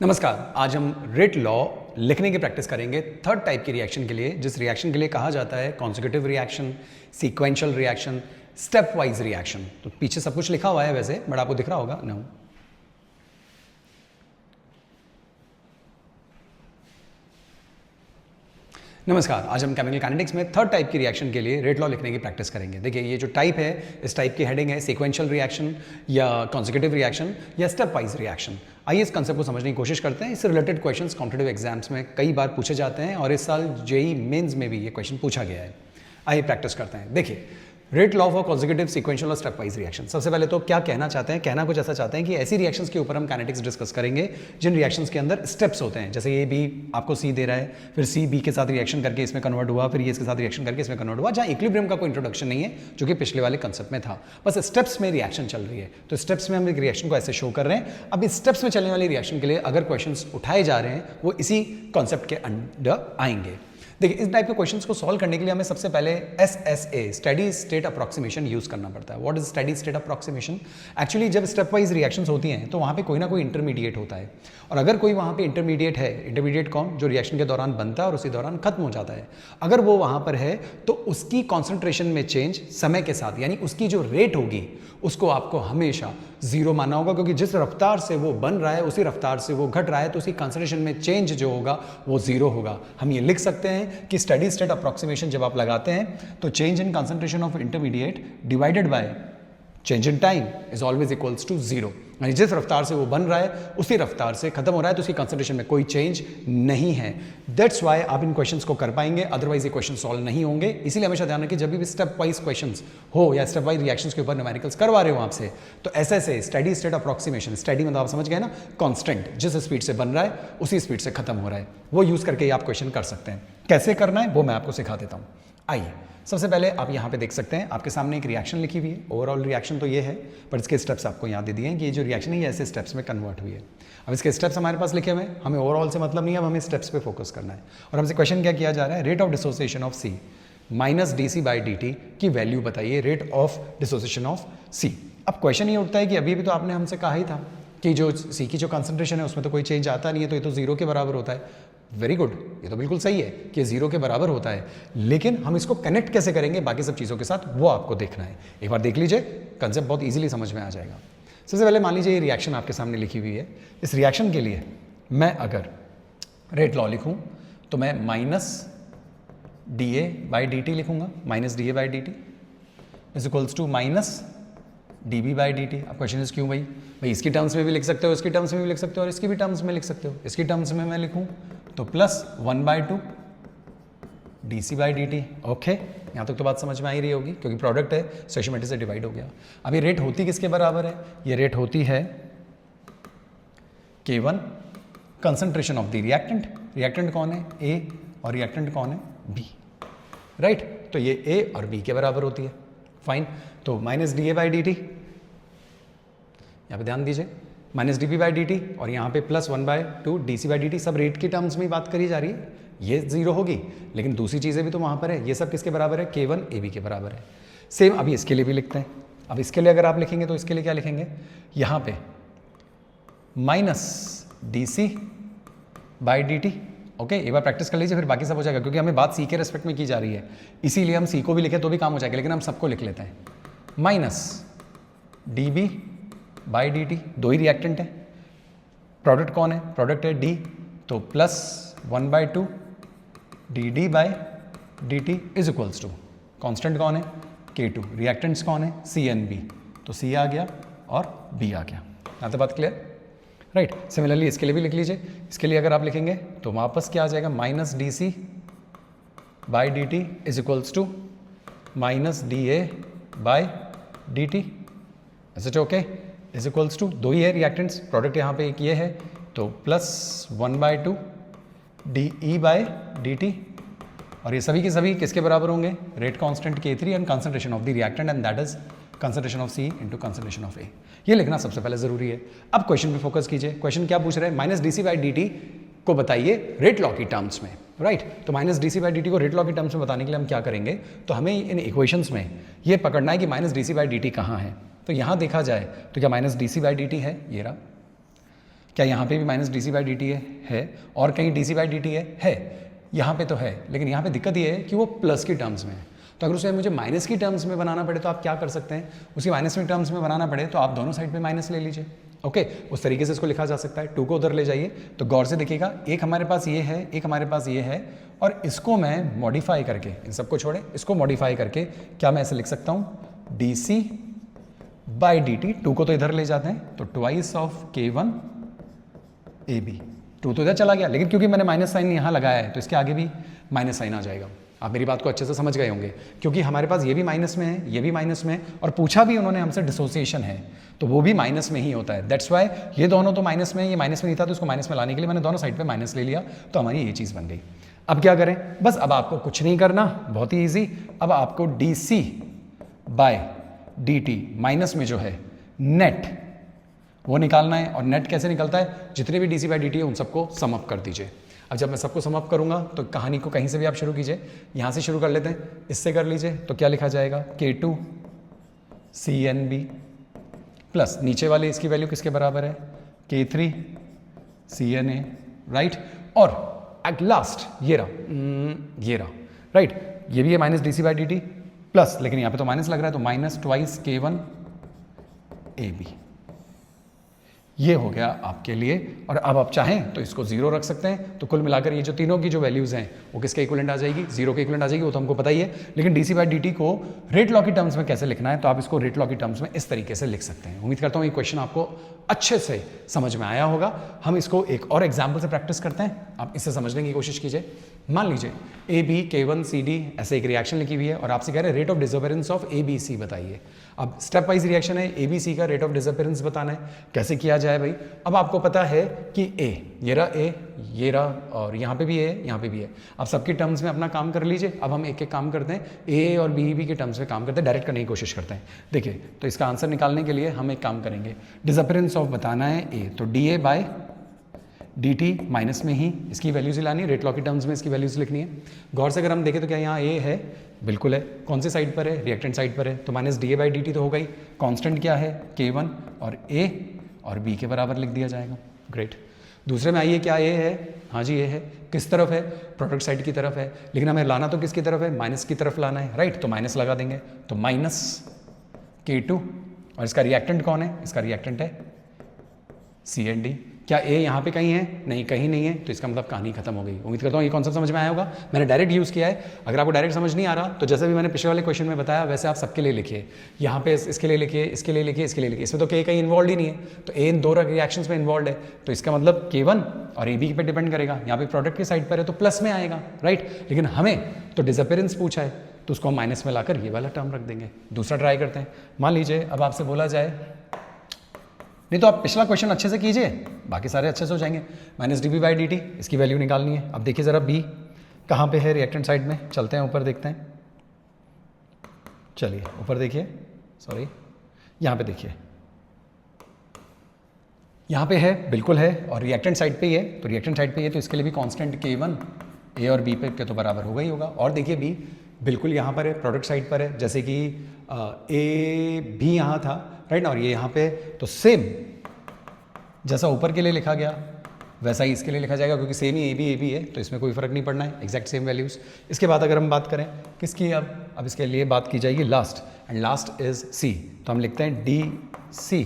नमस्कार। आज हम रेट लॉ लिखने की प्रैक्टिस करेंगे थर्ड टाइप की रिएक्शन के लिए, जिस रिएक्शन के लिए कहा जाता है consecutive reaction, sequential reaction, step wise reaction. तो पीछे सब कुछ लिखा हुआ है वैसे, बट आपको दिख रहा होगा ना। नमस्कार। आज हम केमिकल काइनेटिक्स में थर्ड टाइप की रिएक्शन के लिए रेट लॉ लिखने की प्रैक्टिस करेंगे। देखिए, ये जो टाइप है, इस टाइप की हेडिंग है सीक्वेंशियल रिएक्शन या कॉन्सेक्यूटिव रिएक्शन या स्टेप वाइज रिएक्शन। आइए इस कंसेप्ट को समझने की कोशिश करते हैं। इससे रिलेटेड क्वेश्चंस कॉम्पिटिटिव एग्जाम्स में कई बार पूछे जाते हैं और इस साल जेईई मेंस में भी ये क्वेश्चन पूछा गया है। आइए प्रैक्टिस करते हैं। देखिए, rate law for consecutive, sequential और स्टेप वाइज रिएक्शन। सबसे पहले तो क्या कहना चाहते हैं, कहना कुछ ऐसा चाहते हैं कि ऐसी रिएक्शंस के ऊपर हम काइनेटिक्स डिस्कस करेंगे जिन रिएक्शंस के अंदर स्टेप्स होते हैं। जैसे ये बी आपको सी दे रहा है, फिर सी बी के साथ रिएक्शन करके इसमें कन्वर्ट हुआ, फिर ये इसके साथ रिएक्शन करके इसमें कन्वर्ट हुआ, जहाँ इक्विलिब्रियम का कोई इंट्रोडक्शन नहीं है, जो कि पिछले वाले कंसेप्ट में था। बस स्टेप्स में रिएक्शन चल रही है, तो स्टेप्स में हम एक रिएक्शन को ऐसे शो कर रहे हैं। अब इस स्टेप्स में चलने वाली रिएक्शन के लिए अगर क्वेश्चन उठाए जा रहे हैं, वो इसी कॉन्सेप्ट के अंडर आएंगे। देखिए, इस टाइप के क्वेश्चंस को सॉल्व करने के लिए हमें सबसे पहले SSA steady state approximation use करना पड़ता है। What is steady state approximation? Actually जब स्टेप वाइज रिएक्शंस होती हैं तो वहाँ पे कोई ना कोई इंटरमीडिएट होता है, और अगर कोई वहाँ पे इंटरमीडिएट है, इंटरमीडिएट कौन? जो रिएक्शन के दौरान बनता है और उसी दौरान खत्म हो जाता है। अगर वो वहाँ पर है तो उसकी कॉन्सेंट्रेशन में चेंज समय के साथ, यानी उसकी जो रेट होगी उसको आपको हमेशा जीरो मानना होगा, क्योंकि जिस रफ्तार से वो बन रहा है उसी रफ्तार से वो घट रहा है, तो उसकी कंसंट्रेशन में चेंज जो होगा वो जीरो होगा। हम ये लिख सकते हैं कि स्टेडी स्टेट अप्रोक्सीमेशन जब आप लगाते हैं तो change in concentration of intermediate divided by change in time is always equals to zero. यानी जिस रफ्तार से वो बन रहा है उसी रफ्तार से खत्म हो रहा है, तो उसकी कंसंट्रेशन में कोई चेंज नहीं है। दैट्स वाई आप इन क्वेश्चंस को कर पाएंगे, अदरवाइज ये क्वेश्चन सॉल्व नहीं होंगे। इसीलिए हमेशा ध्यान रखिए, जब भी स्टेप वाइज क्वेश्चंस हो या स्टेप वाइज रिएक्शंस के ऊपर न्यूमेरिकल्स करवा रहे हो आपसे, तो ऐसे स्टेडी स्टेट अप्रोक्सीमेशन, स्टेडी मतलब आप समझ गए ना, कांस्टेंट, जिस स्पीड से बन रहा है उसी स्पीड से खत्म हो रहा है, वो यूज करके आप क्वेश्चन कर सकते हैं। कैसे करना है वो मैं आपको सिखा देता हूँ। आइए, सबसे पहले आप यहाँ पे देख सकते हैं, आपके सामने एक रिएक्शन लिखी हुई है। ओवरऑल रिएक्शन तो ये है, पर इसके स्टेप्स आपको यहाँ दे दिए हैं कि ये जो रिएक्शन है ये ऐसे स्टेप्स में कन्वर्ट हुई है। अब इसके स्टेप्स हमारे पास लिखे हुए हैं, हमें ओवरऑल से मतलब नहीं है, अब हमें स्टेप्स पे फोकस करना है। और हमसे क्वेश्चन क्या किया जा रहा है, rate of dissociation of C minus dc/dt की वैल्यू बताइए, rate of dissociation of C. अब क्वेश्चन ये उठता है कि अभी भी तो आपने हमसे कहा ही था कि जो सी की जो कंसंट्रेशन है उसमें तो कोई चेंज आता नहीं है, तो ये तो जीरो के बराबर होता है। वेरी गुड, ये तो बिल्कुल सही है कि जीरो के बराबर होता है, लेकिन हम इसको कनेक्ट कैसे करेंगे बाकी सब चीज़ों के साथ, वो आपको देखना है। एक बार देख लीजिए, कंसेप्ट बहुत इजीली समझ में आ जाएगा। सबसे पहले मान लीजिए ये रिएक्शन आपके सामने लिखी हुई है। इस रिएक्शन के लिए मैं अगर रेट लॉ लिखूं तो मैं माइनस dA/dt लिखूंगा। Minus dA/dt is equals to minus dB/dt। अब क्वेश्चन इज क्यों भाई इसकी टर्म्स में भी लिख सकते हो, इसकी टर्म्स में भी लिख सकते हो और इसकी भी टर्म्स में लिख सकते हो। इसकी टर्म्स में मैं लिखूं तो प्लस 1/2 dC/dt। ओके, यहाँ तक तो बात समझ में आ ही रही होगी, क्योंकि प्रोडक्ट है, स्टोइचियोमेट्री से डिवाइड हो गया। अब ये रेट होती किसके बराबर है? ये रेट होती है K1 concentration of the reactant. Reactant कौन है? A, और रिएक्टेंट कौन है? B, right. तो ये A और B के बराबर होती है। फाइन, तो माइनस dA/dt, यहाँ पे ध्यान दीजिए, माइनस dB/dt, और यहाँ पे प्लस 1/2 dC/dt। सब रेट की टर्म्स में ही बात करी जा रही है। ये जीरो होगी, लेकिन दूसरी चीज़ें भी तो वहाँ पर है। ये सब किसके बराबर है? K1 AB के बराबर है। सेम अभी इसके लिए भी लिखते हैं। अब इसके लिए अगर आप लिखेंगे तो इसके लिए क्या लिखेंगे? यहाँ पे माइनस dC/dt। ओके, एक बार प्रैक्टिस कर लीजिए, फिर बाकी सब हो जाएगा, क्योंकि हमें बात सी के रेस्पेक्ट में की जा रही है, इसीलिए हम सी को भी लिखें तो भी काम हो जाएगा, लेकिन हम सबको लिख लेते हैं। माइनस dB/dt, दो ही रिएक्टेंट है, प्रोडक्ट कौन है? प्रोडक्ट है D, तो plus 1/2 dD/dt is equals to, constant कौन है? K2, रिएक्टेंट्स कौन है? C and B, तो C आ गया और B आ गया। यहाँ तक बात क्लियर, राइट। सिमिलरली इसके लिए भी लिख लीजिए। इसके लिए अगर आप लिखेंगे तो वापस क्या आ जाएगा? Minus dC/dt is equals to minus dA/dt। ऐसे ओके, इज इक्वल्स टू, दो ही है रिएक्टेंट्स, प्रोडक्ट यहाँ पे एक ये है, तो प्लस 1/2 dE/dt, और ये सभी के सभी किसके बराबर होंगे? Rate constant K3 and concentration of the reactant, and that is concentration of C into concentration of A। ये लिखना सबसे पहले जरूरी है। अब क्वेश्चन पे फोकस कीजिए। क्वेश्चन क्या पूछ रहे हैं? माइनस dC/dt को बताइए रेट लॉ की टर्म्स में, राइट। तो माइनस dC/dt को रेट लॉ की टर्म्स में बताने के लिए हम क्या करेंगे, तो हमें इन इक्वेशंस में ये पकड़ना है कि माइनस dC/dt कहाँ है। तो यहाँ देखा जाए तो क्या माइनस dC/dt है? ये रहा। क्या यहाँ पे भी minus D C by D T है और कहीं D C by D T है, यहाँ पे तो है, लेकिन यहाँ पे दिक्कत ये है कि वो प्लस की टर्म्स में है। तो अगर उसे मुझे माइनस की टर्म्स में बनाना पड़े तो आप क्या कर सकते हैं, उसकी माइनस की टर्म्स में बनाना पड़े तो आप दोनों साइड पे माइनस ले लीजिए। ओके, उस तरीके से इसको लिखा जा सकता है। 2 को उधर ले जाइए, तो गौर से देखिएगा, एक हमारे पास ये है, एक हमारे पास ये है, और इसको मैं मॉडिफाई करके, इन सबको छोड़े, इसको मॉडिफाई करके क्या मैं ऐसे लिख सकता हूँ, D C by D T. 2 को तो इधर ले जाते हैं, तो ट्वाइस ऑफ K1 AB। 2 तो इधर चला गया, लेकिन क्योंकि मैंने माइनस साइन यहाँ लगाया है तो इसके आगे भी माइनस साइन आ जाएगा। आप मेरी बात को अच्छे से समझ गए होंगे, क्योंकि हमारे पास ये भी माइनस में है, ये भी माइनस में है, और पूछा भी उन्होंने हमसे डिसोसिएशन है, तो वो भी माइनस में ही होता है। दैट्स वाई ये दोनों तो माइनस में, ये माइनस में नहीं था, तो इसको माइनस में लाने के लिए मैंने दोनों साइड पे माइनस ले लिया, तो हमारी ये चीज़ बन गई। अब क्या करें, बस अब आपको कुछ नहीं करना, बहुत ही ईजी। अब आपको D C by D T minus में जो है नेट वो निकालना है, और नेट कैसे निकलता है, जितने भी D C by D T है उन सबको सम अप कर दीजिए। अब जब मैं सबको सम अप करूंगा तो कहानी को कहीं से भी आप शुरू कीजिए, यहाँ से शुरू कर लेते हैं, इससे कर लीजिए, तो क्या लिखा जाएगा, K2 CNB प्लस नीचे वाले इसकी वैल्यू किसके बराबर है, K3 CNA, राइट। और एट लास्ट ये रहा, राइट, ये भी है minus D C by D T plus, लेकिन यहाँ पे तो माइनस लग रहा है, तो माइनस ट्वाइस K1 AB। ये हो गया आपके लिए। और अब आप चाहें तो इसको 0 रख सकते हैं, तो कुल मिलाकर ये जो तीनों की जो वैल्यूज़ हैं वो किसके इक्विवेलेंट आ जाएगी, 0 के इक्विवेलेंट आ जाएगी, वो तो हमको पता ही है। लेकिन D C by D T को रेट लॉ की टर्म्स में कैसे लिखना है, तो आप इसको रेट लॉ की टर्म्स में इस तरीके से लिख सकते हैं। उम्मीद करता हूँ ये क्वेश्चन आपको अच्छे से समझ में आया होगा। हम इसको एक और एग्जाम्पल से प्रैक्टिस करते हैं, आप इससे समझने की कोशिश कीजिए। मान लीजिए AB K1 CD ऐसे एक रिएक्शन लिखी हुई है, और आपसे कह रहे हैं rate of disappearance of ABC बताइए। अब स्टेप वाइज रिएक्शन है, ABC का रेट ऑफ डिसअपियरेंस बताना है, कैसे किया जाए भाई। अब आपको पता है कि A, ये रहा A, ये रहा, और यहाँ पे भी है, यहाँ पे भी है। आप सबके टर्म्स में अपना काम कर लीजिए। अब हम एक एक काम करते हैं, A और B के टर्म्स में काम करते हैं, डायरेक्ट करने की कोशिश करते हैं। देखिए, तो इसका आंसर निकालने के लिए हम एक काम करेंगे, डिसअपियरेंस ऑफ बताना है A, तो DA बाय dt माइनस में ही इसकी वैल्यूज लानी है, रेट लॉ की टर्म्स में इसकी वैल्यूज लिखनी है। गौर से अगर हम देखें तो क्या यहाँ A है, बिल्कुल है। कौन से साइड पर है, रिएक्टेंट साइड पर है, तो minus D A by D T तो हो गई। कांस्टेंट क्या है, K1, और A और B के बराबर लिख दिया जाएगा। ग्रेट। दूसरे में आइए, क्या A है, हाँ जी A है। किस तरफ है, प्रोडक्ट साइड की तरफ है, लेकिन हमें लाना तो किसकी तरफ है, माइनस की तरफ लाना है, राइट। तो माइनस लगा देंगे, तो माइनस K2, और इसका रिएक्टेंट कौन है, इसका रिएक्टेंट है CND। क्या A यहाँ पे कहीं है, नहीं कहीं नहीं है, तो इसका मतलब कहानी खत्म हो गई। उम्मीद करता हूँ ये कॉन्सेप्ट समझ में आया होगा। मैंने डायरेक्ट यूज़ किया है। अगर आपको डायरेक्ट समझ नहीं आ रहा तो जैसे भी मैंने पिछले वाले क्वेश्चन में बताया वैसे आप सबके लिए लिखिए। यहाँ पे इसके लिए लिखिए, इसके लिए लिखिए, इसके लिए लिखिए। इसमें तो K कहीं इन्वॉल्व ही नहीं है, तो A इन दो रिएक्शंस में इन्वॉल्व है, तो इसका मतलब K1 और AB पे डिपेंड करेगा। यहाँ पे प्रोडक्ट की साइड पर है तो प्लस में आएगा, राइट। लेकिन हमें तो डिसअपियरेंस पूछा है, तो उसको हम माइनस में लाकर ये वाला टर्म रख देंगे। दूसरा ट्राई करते हैं। मान लीजिए अब आपसे बोला जाए, नहीं तो आप पिछला क्वेश्चन अच्छे से कीजिए, बाकी सारे अच्छे से हो जाएंगे। Minus D B by D T, इसकी वैल्यू निकालनी है। अब देखिए ज़रा B कहाँ पे है, रिएक्टेंट साइड में। चलते हैं ऊपर देखते हैं, चलिए ऊपर देखिए, सॉरी यहाँ पे देखिए, यहाँ पे है, बिल्कुल है, और रिएक्टेंट साइड पे ही है। तो रिएक्टेंट साइड पे ही है तो इसके लिए भी कांस्टेंट K1 A और B पे के तो बराबर होगा ही होगा। और देखिए B बिल्कुल यहाँ पर है, प्रोडक्ट साइड पर है, जैसे कि A भी यहाँ था, राइट ना, और ये यहाँ पे, तो सेम जैसा ऊपर के लिए लिखा गया वैसा ही इसके लिए लिखा जाएगा, क्योंकि सेम ही A भी है, तो इसमें कोई फ़र्क नहीं पड़ना है, एग्जैक्ट सेम वैल्यूज़। इसके बाद अगर हम बात करें किसकी, अब इसके लिए बात की जाएगी last, and last is C, तो हम लिखते हैं DC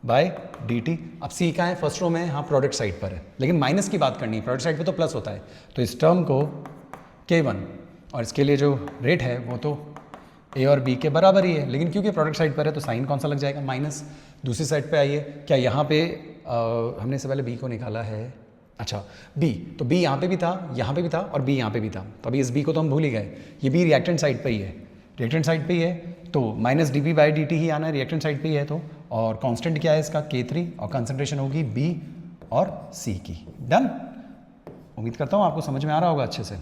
बाय dt। अब C का है, फर्स्ट रो में, हाँ प्रोडक्ट साइड पर है, लेकिन माइनस की बात करनी है, प्रोडक्ट साइड पे तो प्लस होता है, तो इस टर्म को K1 और इसके लिए जो रेट है वो तो A और B के बराबर ही है, लेकिन क्योंकि प्रोडक्ट साइड पर है तो साइन कौन सा लग जाएगा, माइनस। दूसरी साइड पे आइए, क्या यहाँ पे हमने इससे पहले B को निकाला है, अच्छा B, तो B यहाँ पे भी था, यहाँ पे भी था, और B यहाँ पे भी था, तो अभी इस B को तो हम भूल ही गए। ये B रिएक्टेंट साइड पे ही है, रिएक्टेंट साइड पे ही है, तो minus D B by D T ही आना है, रिएक्टेंट साइड पे ही है तो। और कांस्टेंट क्या है इसका, K3, और कंसंट्रेशन होगी B और C की। डन। उम्मीद करता हूँ आपको समझ में आ रहा होगा अच्छे से,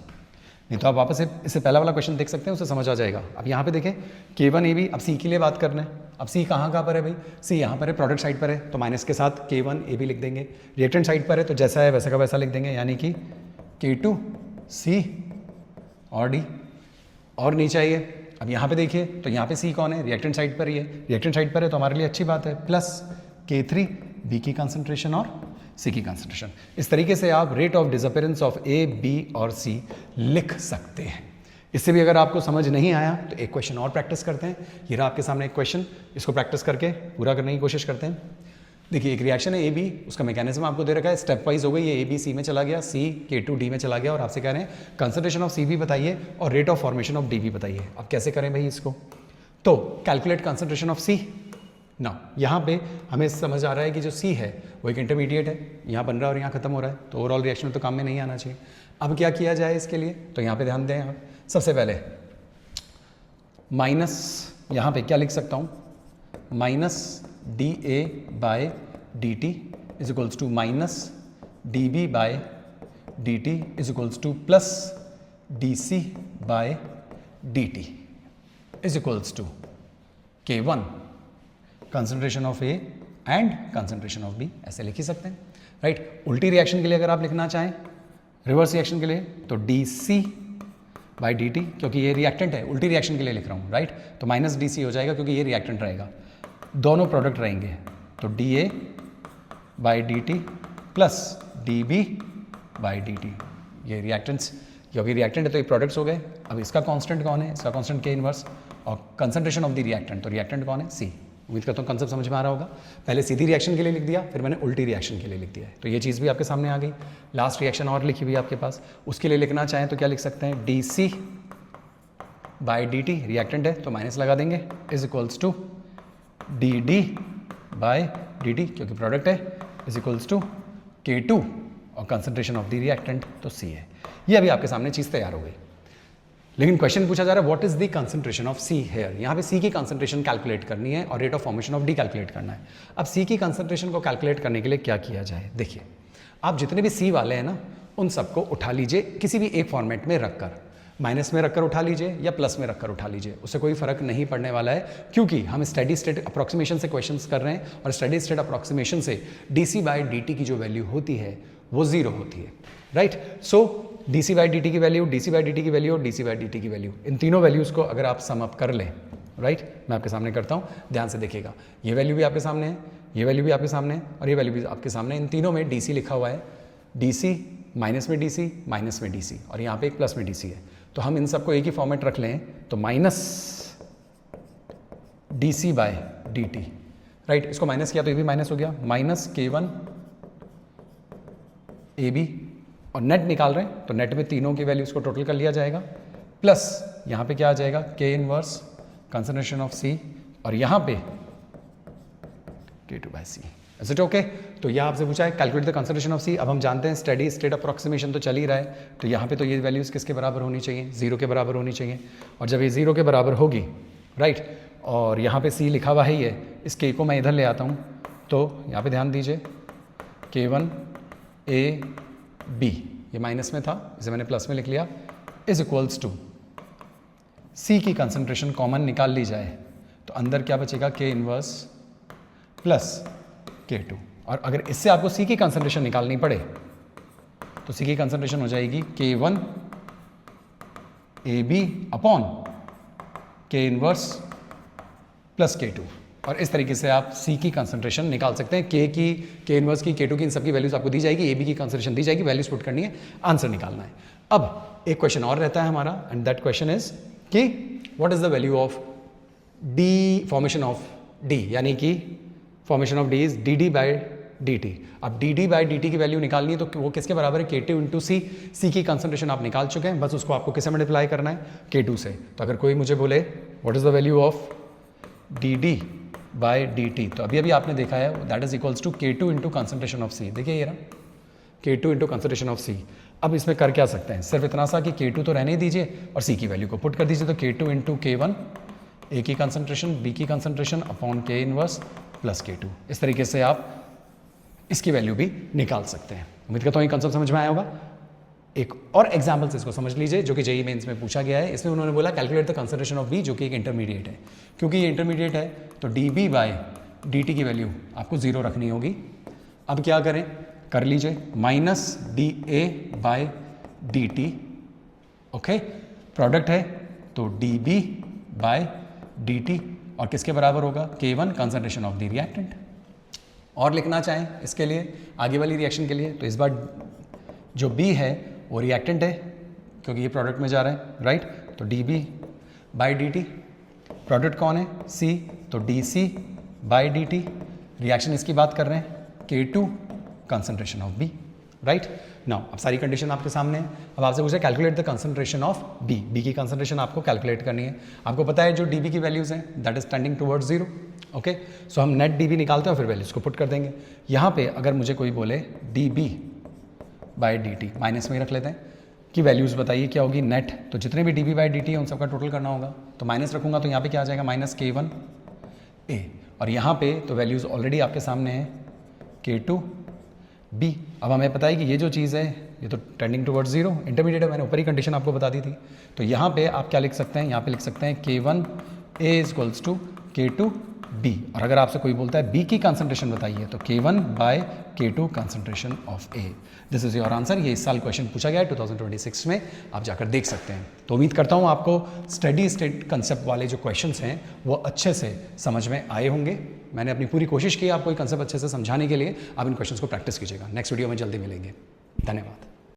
नहीं तो आप वापस से इससे पहला वाला क्वेश्चन देख सकते हैं, उससे समझ आ जाएगा। अब यहाँ पे देखें K1 AB, अब C के लिए बात करना है। अब C कहाँ पर है भाई, C यहाँ पर है, प्रोडक्ट साइड पर है, तो माइनस के साथ K1 AB लिख देंगे। रिएक्टेंट साइड पर है तो जैसा है वैसा का वैसा लिख देंगे, यानी कि K2 C और D। और नीचे आइए, अब यहाँ पे देखिए, तो यहाँ पे C कौन है, रिएक्टेंट साइड पर ही है, रिएक्टेंट साइड पर है तो हमारे लिए अच्छी बात है, प्लस K3 B की कंसंट्रेशन और सी की कंसंट्रेशन। इस तरीके से आप rate of disappearance of A, B और सी लिख सकते हैं। इससे भी अगर आपको समझ नहीं आया तो एक क्वेश्चन और प्रैक्टिस करते हैं। ये रहा आपके सामने एक क्वेश्चन, इसको प्रैक्टिस करके पूरा करने की कोशिश करते हैं। देखिए एक रिएक्शन है ए बी, उसका मैकेनिज्म आपको दे रखा है, स्टेप वाइज हो गई, ये ए बी सी में चला गया, सी K2 D में चला गया, और आपसे कह रहे हैं कंसंट्रेशन ऑफ सी भी बताइए और rate of formation of D भी बताइए। अब कैसे करें भाई इसको? तो कैलकुलेट कंसंट्रेशन ऑफ सी। ना यहाँ पे हमें समझ आ रहा है कि जो सी है वो एक इंटरमीडिएट है, यहाँ बन रहा है और यहाँ खत्म हो रहा है, तो ओवरऑल रिएक्शन में तो काम में नहीं आना चाहिए। अब क्या किया जाए इसके लिए? तो यहाँ पे ध्यान दें आप, सबसे पहले माइनस, यहाँ पे क्या लिख सकता हूँ, minus D A by D T is equals to minus D B by D T is equals to plus D C by D T is equals to K1 concentration of A and concentration of B, ऐसे लिख ही सकते हैं, right. उल्टी reaction के लिए अगर आप लिखना चाहें, रिवर्स रिएक्शन के लिए, तो D C by D T, क्योंकि ये रिएक्टेंट है, उल्टी रिएक्शन के लिए लिख रहा हूँ, राइट। तो माइनस डी सी हो जाएगा क्योंकि ये रिएक्टेंट रहेगा, दोनों प्रोडक्ट रहेंगे, तो D A by D T plus D B by D T. ये रिएक्टेंट्स, क्योंकि रिएक्टेंट है तो ये प्रोडक्ट्स हो गए। अब इसका कांस्टेंट कौन है? इसका कांस्टेंट के इनवर्स, और कंसंट्रेशन ऑफ द रिएक्टेंट, तो रिएक्टेंट कौन है? सी। उम्मीद करता हूँ कंसेप्ट समझ में आ रहा होगा। पहले सीधी रिएक्शन के लिए लिख दिया, फिर मैंने उल्टी रिएक्शन के लिए लिख दिया है, तो ये चीज़ भी आपके सामने आ गई। लास्ट रिएक्शन और लिखी हुई है आपके पास, उसके लिए लिखना चाहें तो क्या लिख सकते हैं? D C by D T, reactant है तो माइनस लगा देंगे, is equals to D D by D T, क्योंकि प्रोडक्ट है, इज इक्वल्स टू K2 और कंसंट्रेशन ऑफ द रिएक्टेंट तो सी है। ये अभी आपके सामने चीज़ तैयार हो गई। लेकिन क्वेश्चन पूछा जा रहा है what is the concentration of C here. यहाँ पे सी की कंसंट्रेशन कैलकुलेट करनी है और rate of formation of D calculate करना है। अब सी की कंसंट्रेशन को कैलकुलेट करने के लिए क्या किया जाए? देखिए, आप जितने भी सी वाले हैं ना, उन सबको उठा लीजिए किसी भी एक फॉर्मेट में रखकर, माइनस में रखकर उठा लीजिए या प्लस में रखकर उठा लीजिए, उससे कोई फर्क नहीं पड़ने वाला है, क्योंकि हम स्टेडी स्टेट अप्रॉक्सीमेशन से क्वेश्चंस कर रहे हैं और स्टेडी स्टेट अप्रॉक्सीमेशन से D C by D T की जो वैल्यू होती है वो जीरो होती है, right. So D C by D T की value, D C by D T की वैल्यू और D C by D T की वैल्यू, इन तीनों वैल्यूज़ को अगर आप सम अप कर लें, राइट, मैं आपके सामने करता हूँ, ध्यान से देखिएगा। ये वैल्यू भी आपके सामने है, ये वैल्यू भी आपके सामने है और ये वैल्यू भी आपके सामने, इन तीनों में डी सी लिखा हुआ है, डी सी माइनस में डी सी, माइनस में डी सी, और यहाँ पे एक प्लस में डी सी है। तो हम इन सबको एक ही फॉर्मेट रख लें, तो minus D C by D T, right. इसको माइनस किया तो ये भी माइनस हो गया, माइनस K1 ए बी, और नेट निकाल रहे हैं तो नेट में तीनों की वैल्यूज को टोटल कर लिया जाएगा, प्लस यहाँ पे क्या आ जाएगा? K inverse concentration of C, और यहाँ पे K2 by C. Is it okay? तो यह आपसे पूछा है calculate the concentration of C. अब हम जानते हैं स्टेडी स्टेट अप्रॉक्सीमेशन तो चल ही रहा है, तो यहाँ पे तो ये वैल्यूज़ किसके बराबर होनी चाहिए? जीरो के बराबर होनी चाहिए, और जब ये जीरो के बराबर होगी, राइट, और यहाँ पे सी लिखा हुआ है ही है, इस K को मैं इधर ले आता हूँ, तो यहाँ पे ध्यान दीजिए, K1 ए बी, ये माइनस में था, इसे मैंने प्लस में लिख लिया, इज इक्वल्स टू सी की कंसंट्रेशन कॉमन निकाल ली जाए तो अंदर क्या बचेगा? K इनवर्स प्लस K2, और अगर इससे आपको सी की कंसंट्रेशन निकालनी पड़े तो सी की कंसंट्रेशन हो जाएगी K1 A B upon K inverse plus K2, और इस तरीके से आप सी की कंसंट्रेशन निकाल सकते हैं। K की, K इनवर्स की, K2 की, इन सबकी वैल्यूज आपको दी जाएगी, ए बी की कंसंट्रेशन दी जाएगी, वैल्यूज पुट करनी है, आंसर निकालना है। अब एक क्वेश्चन और रहता है हमारा, एंड दैट क्वेश्चन इज कि what is the value of D formation of D, यानी कि formation of D is D D by D T. अब D D by D T की वैल्यू निकालनी है तो वो किसके बराबर है? K2 इंटू सी। सी की कंसंट्रेशन आप निकाल चुके हैं, बस उसको आपको किससे मल्टीप्लाई करना है? K2 से। तो अगर कोई मुझे बोले what is the value of D D by D T, तो अभी अभी आपने देखा है that is equals to K2 into concentration of C. देखिए ये रहा K2 into concentration of C. अब इसमें कर क्या सकते हैं? सिर्फ इतना सा कि K2 तो रहने ही दीजिए और सी की वैल्यू को पुट कर दीजिए, तो K2 इंटू K1, ए की कंसंट्रेशन, बी की concentration upon K inverse plus K2। इस तरीके से आप इसकी वैल्यू भी निकाल सकते हैं। उम्मीद करता हूँ ये कंसेप्ट समझ में आया होगा। एक और एग्जाम्पल से इसको समझ लीजिए जो कि जेईई मेंस में पूछा गया है। इसमें उन्होंने बोला calculate the concentration of B, जो कि एक इंटरमीडिएट है। क्योंकि ये इंटरमीडिएट है तो D B by D T की वैल्यू आपको जीरो रखनी होगी। अब क्या करें? कर लीजिए minus D A by D T, okay, product है तो D B by D T, और किसके बराबर होगा? K1 concentration of the reactant. और लिखना चाहें इसके लिए आगे वाली रिएक्शन के लिए, तो इस बार जो B है वो रिएक्टेंट है क्योंकि ये प्रोडक्ट में जा रहा है, राइट। तो dB/dt, प्रोडक्ट कौन है C, तो dC/dt, रिएक्शन इसकी बात कर रहे हैं K2 concentration of B, right. Now अब सारी कंडीशन आपके सामने है। अब आपसे पूछा calculate the concentration of B की कंसंट्रेशन आपको कैलकुलेट करनी है। आपको पता है जो DB की वैल्यूज़ हैं that is tending towards 0, okay. So हम नेट DB निकालते हैं और फिर वैल्यूज़ को पुट कर देंगे। यहाँ पे अगर मुझे कोई बोले dB/dt, माइनस में ही रख लेते हैं कि वैल्यूज़ बताइए क्या होगी नेट, तो जितने भी dB/dt है उन सबका टोटल करना होगा, तो माइनस रखूँगा तो यहाँ पे क्या आ जाएगा -K1A, और यहाँ पे तो वैल्यूज़ ऑलरेडी आपके सामने है K2B। अब हमें पता है कि ये जो चीज़ है ये तो टेंडिंग टुवर्ड्स 0, इंटरमीडिएट है, मैंने ऊपर ही कंडीशन आपको बता दी थी। तो यहाँ पे आप क्या लिख सकते हैं, यहाँ पे लिख सकते हैं K1A = K2B, और अगर आपसे कोई बोलता है B की कंसंट्रेशन बताइए तो K1/K2 concentration of A। This is your answer. ये इस साल क्वेश्चन पूछा गया है 2026 में, आप जाकर देख सकते हैं। तो उम्मीद करता हूँ आपको स्टडी स्टेट कंसेप्ट वाले जो क्वेश्चंस हैं वो अच्छे से समझ में आए होंगे। मैंने अपनी पूरी कोशिश की आपको ये कंसेप्ट अच्छे से समझाने के लिए। आप इन क्वेश्चंस को प्रैक्टिस कीजिएगा। नेक्स्ट वीडियो में जल्दी मिलेंगे। धन्यवाद।